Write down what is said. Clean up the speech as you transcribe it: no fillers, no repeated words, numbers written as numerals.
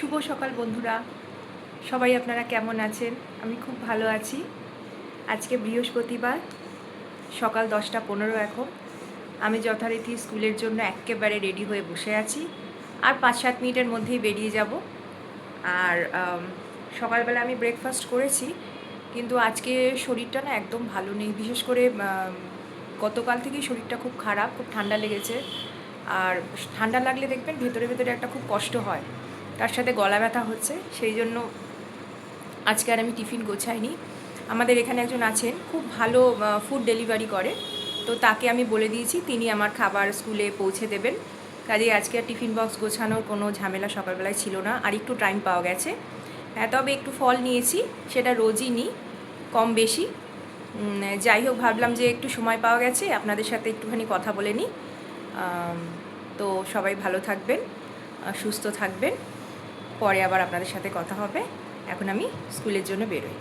শুভ সকাল বন্ধুরা, সবাই আপনারা কেমন আছেন? আমি খুব ভালো আছি। আজকে বৃহস্পতিবার, সকাল 10:15 এখন। আমি যথারীতি স্কুলের জন্য এক্কেবারে রেডি হয়ে বসে আছি। আর 5-7 মিনিটের মধ্যেই বেরিয়ে যাব। আর সকালবেলা আমি ব্রেকফাস্ট করেছি, কিন্তু আজকে শরীরটা না একদম ভালো নেই। বিশেষ করে গতকাল থেকেই শরীরটা খুব খারাপ, খুব ঠান্ডা লেগেছে। আর ঠান্ডা লাগলে দেখবেন ভেতরে ভেতরে একটা খুব কষ্ট হয়, তার সাথে গলা ব্যথা হচ্ছে। সেই জন্য আজকে আর আমি টিফিন গোছাইনি। আমাদের এখানে একজন আছেন, খুব ভালো ফুড ডেলিভারি করে, তো তাকে আমি বলে দিয়েছি তিনি আমার খাবার স্কুলে পৌঁছে দেবেন। কাজেই আজকে আর টিফিন বক্স গোছানোর কোনো ঝামেলা সকালবেলায় ছিল না। আর একটু টাইম পাওয়া গেছে। তবে একটু ফল নিয়েছি, সেটা রোজই নিই, কম বেশি। যাই হোক, ভাবলাম যে একটু সময় পাওয়া গেছে, আপনাদের সাথে একটুখানি কথা বলে নিই। তো সবাই ভালো থাকবেন, সুস্থ থাকবেন। পরে আবার আপনাদের সাথে কথা হবে। এখন আমি স্কুলের জন্য বেরোই।